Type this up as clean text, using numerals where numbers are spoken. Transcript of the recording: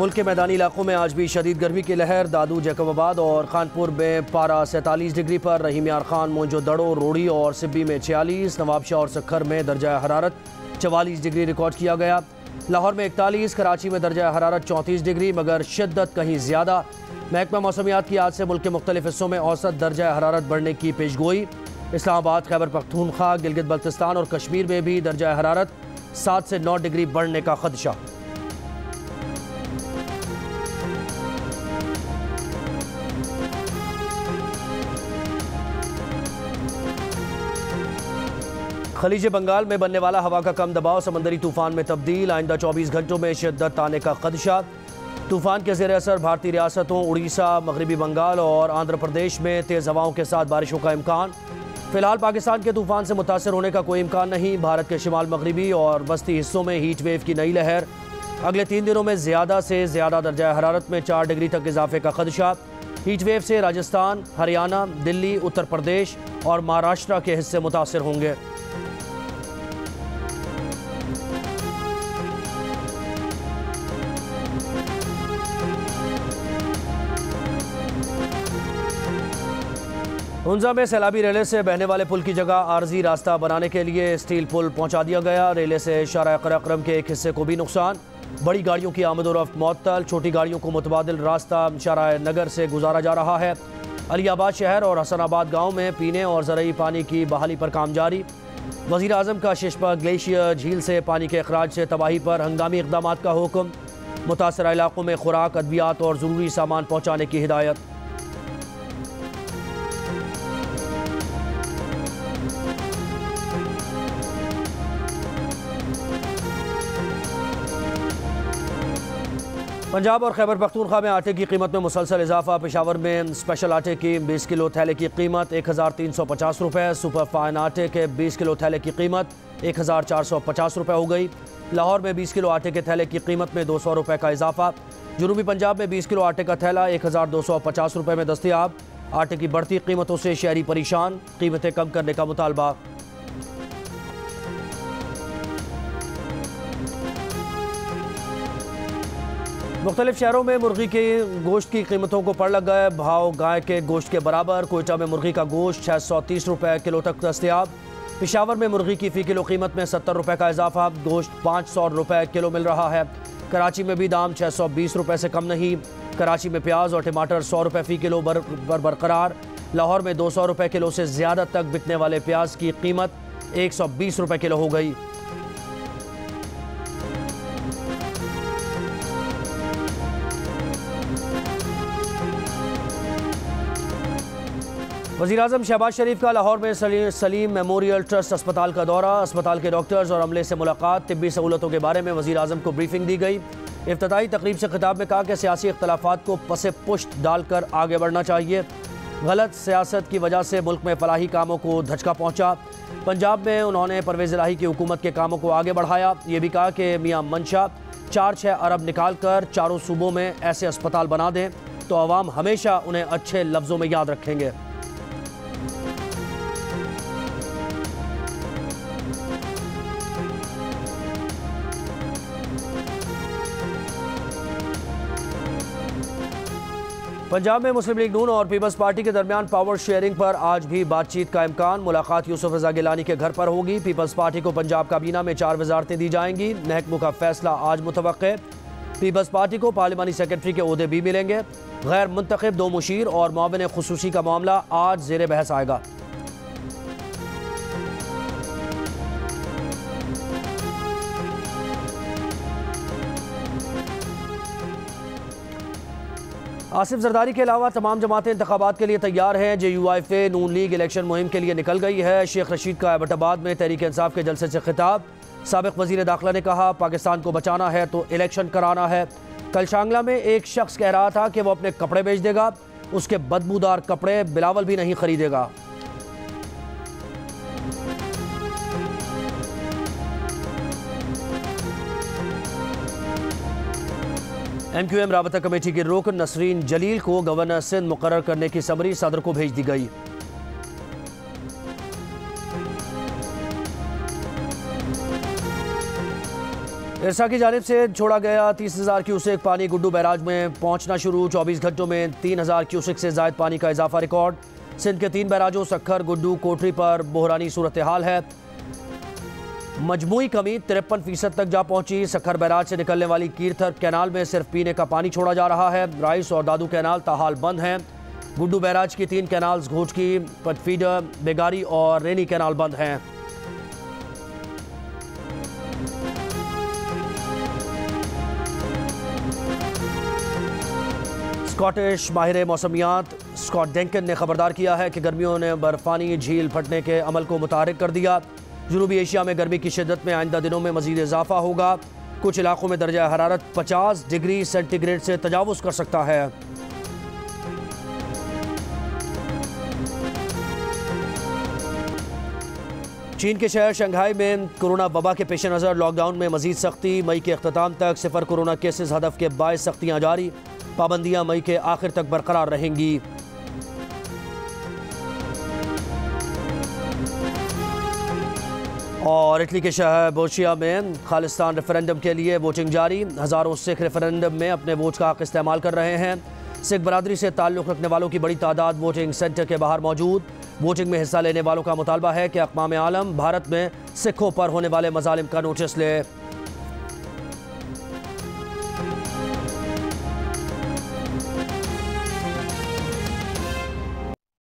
मुल्क के मैदानी इलाकों में आज भी शदीद गर्मी की लहर। दादू, जैकबाबाद और खानपुर में पारा 47 डिग्री पर, रहीम यार खान, मोइनजोदड़ो, रोड़ी और सिब्बी में 46, नवाबशाह और सखर में दर्जा हरारत 44 डिग्री रिकॉर्ड किया गया। लाहौर में 41, कराची में दर्जा हरारत 34 डिग्री, मगर शिद्दत कहीं ज़्यादा। महकमा मौसमियात की आज से मुल्क के मुख्तलिफ हिस्सों में औसत दर्जा हरारत बढ़ने की पेशगोई। इस्लामाबाद, खैबर पख्तूनख्वा, गिलगित बल्तिस्तान और कश्मीर में भी दर्जा हरारत 7 से 9 डिग्री बढ़ने का खदशा। खलीज बंगाल में बनने वाला हवा का कम दबाव समंदरी तूफान में तब्दील। आइंदा 24 घंटों में शिद्दत आने का खदशा। तूफान के ज़ेर असर भारतीय रियासतों उड़ीसा, मगरबी बंगाल और आंध्र प्रदेश में तेज़ हवाओं के साथ बारिशों का इम्कान। फिलहाल पाकिस्तान के तूफान से मुतासर होने का कोई इम्कान नहीं। भारत के शिमाल मगरबी और वस्ती हिस्सों में हीट वेव की नई लहर। अगले 3 दिनों में ज़्यादा से ज़्यादा दर्जा हरारत में 4 डिग्री तक इजाफे का खदशा। हीट वेव से राजस्थान, हरियाणा, दिल्ली, उत्तर प्रदेश और महाराष्ट्र के हिस्से मुतासर होंगे। हुंजा में सैलाबी रेले से बहने वाले पुल की जगह आर्जी रास्ता बनाने के लिए स्टील पुल पहुंचा दिया गया। रेले से शारा कराक्रम के एक हिस्से को भी नुकसान। बड़ी गाड़ियों की आमदोरफ्त मुअत्तल, छोटी गाड़ियों को मुतबादिल रास्ता शारा नगर से गुजारा जा रहा है। अलियाबाद शहर और हसनाबाद गाँव में पीने और ज़रूरी पानी की बहाली पर काम जारी। वज़ीर आज़म का शिशपा ग्लेशियर झील से पानी के अखराज से तबाही पर हंगामी इक़दाम का हुक्म। मुतासरा इलाकों में खुराक, अद्वियात और ज़रूरी सामान पहुँचाने की हिदायत। पंजाब और खैबर पख्तूनख्वा में आटे की कीमत में मुसलसल इजाफा। पेशावर में स्पेशल आटे की 20 किलो थैले की कीमत 1350 रुपये। सुपर फाइन आटे के 20 किलो थैले की कीमत 1450 रुपये हो गई। लाहौर में 20 किलो आटे के थैले की कीमत में 200 रुपये का इजाफा। जनूबी पंजाब में 20 किलो आटे का थैला 1250 रुपये में दस्तयाब। आटे की बढ़ती कीमतों से शहरी परेशान, कीमतें कम करने का मुतालबा। मुख्तलिफ शहरों में मुर्गी के गोश्त की कीमतों को पड़ लग गए। भाव गाय के गोश्त के बराबर। कोयटा में मुर्गी का गोश्त 630 रुपये किलो तक दस्तयाब। पेशावर में मुर्गी की फ़ी किलो कीमत में 70 रुपये का इजाफा। गोश्त 500 रुपये किलो मिल रहा है। कराची में भी दाम 620 रुपये से कम नहीं। कराची में प्याज और टमाटर 100 रुपये फ़ी किलो बरकरार। लाहौर में 200 रुपये किलो से ज़्यादा तक बिकने वाले प्याज की कीमत 120 रुपये किलो हो गई। वज़ीर आज़म शहबाज शरीफ का लाहौर में सलीम मेमोरियल ट्रस्ट अस्पताल का दौरा। अस्पताल के डॉक्टर्स और अमले से मुलाकात। तिब्बी सहूलतों के बारे में वज़ीर आज़म को ब्रीफिंग दी गई। इफ्तिताई तकरीब से खिताब में कहा कि सियासी इख्तलाफात को पसे पुश्त डालकर आगे बढ़ना चाहिए। गलत सियासत की वजह से मुल्क में फलाही कामों को धचका पहुँचा। पंजाब में उन्होंने परवेज़ इलाही की हुकूमत के कामों को आगे बढ़ाया। ये भी कहा कि मियाँ मंशा 4-6 अरब निकाल कर चारों सूबों में ऐसे अस्पताल बना दें तो अवाम हमेशा उन्हें अच्छे लफ्ज़ों में याद रखेंगे। पंजाब में मुस्लिम लीग नून और पीपल्स पार्टी के दरमियान पावर शेयरिंग पर आज भी बातचीत का इम्कान। मुलाकात यूसुफ रज़ा गिलानी के घर पर होगी। पीपल्स पार्टी को पंजाब काबीना में 4 वज़ारतें दी जाएंगी। महकमों का फैसला आज मुतवक्के। पीपल्स पार्टी को पार्लिमानी सेक्रेटरी के ओहदे भी मिलेंगे। गैर मुंतखब 2 मुशीर और मुआविन खुसूसी का मामला आज ज़ेर बहस आएगा। आसिफ जरदारी के अलावा तमाम जमातें इंतखाबात के लिए तैयार हैं। JUIF नून लीग इलेक्शन मुहिम के लिए निकल गई है। शेख रशीद का एबटाबाद में तहरीक इंसाफ के जलसे से खिताब। साबिक वज़ीर दाखिला ने कहा, पाकिस्तान को बचाना है तो इलेक्शन कराना है। कल शांगला में एक शख्स कह रहा था कि वो अपने कपड़े बेच देगा, उसके बदबूदार कपड़े बिलावल भी नहीं खरीदेगा। MQM राबता कमेटी की रुकन नसरीन जलील को गवर्नर सिंध मुकर्रर करने की समरी सदर को भेज दी गई। इरसा की जानिब से छोड़ा गया 30,000 क्यूसेक पानी गुड्डू बैराज में पहुंचना शुरू। 24 घंटों में 3,000 क्यूसेक से ज़ायद पानी का इजाफा रिकॉर्ड। सिंध के 3 बैराजों सक्खर, गुड्डू, कोटरी पर बहरानी सूरत हाल है। मजमूई कमी 53% तक जा पहुंची। सक्खर बैराज से निकलने वाली कीरथर कैनाल में सिर्फ पीने का पानी छोड़ा जा रहा है। राइस और दादू कैनाल ताहाल बंद हैं। गुड्डू बैराज की 3 कैनाल्स घोटकी, पटफीडर, बेगारी और रेनी कैनाल बंद हैं। स्कॉटिश माहिर मौसमियात स्कॉट डेंकन ने खबरदार किया है कि गर्मियों ने बर्फानी झील फटने के अमल को मुतहरिक कर दिया। जनूबी एशिया में गर्मी की शिद्दत में आइंदा दिनों में मजीद इजाफा होगा। कुछ इलाकों में दर्जा हरारत 50 डिग्री सेंटीग्रेड से तजावुज़ कर सकता है। चीन के शहर शंघाई में कोरोना वबा के पेश नज़र लॉकडाउन में मजीद सख्ती। मई के अख्ताम तक 0 कोरोना केसेस हदफ के 22 सख्तियाँ जारी। पाबंदियां मई के आखिर तक बरकरार रहेंगी। और इटली के शहर बोर्चिया में खालिस्तान रेफरेंडम के लिए वोटिंग जारी। हज़ारों सिख रेफरेंडम में अपने वोट का हक इस्तेमाल कर रहे हैं। सिख बरादरी से ताल्लुक़ रखने वालों की बड़ी तादाद वोटिंग सेंटर के बाहर मौजूद। वोटिंग में हिस्सा लेने वालों का मुतालबा है कि अक़वाम आलम भारत में सिखों पर होने वाले मज़ालिम का नोटिस ले।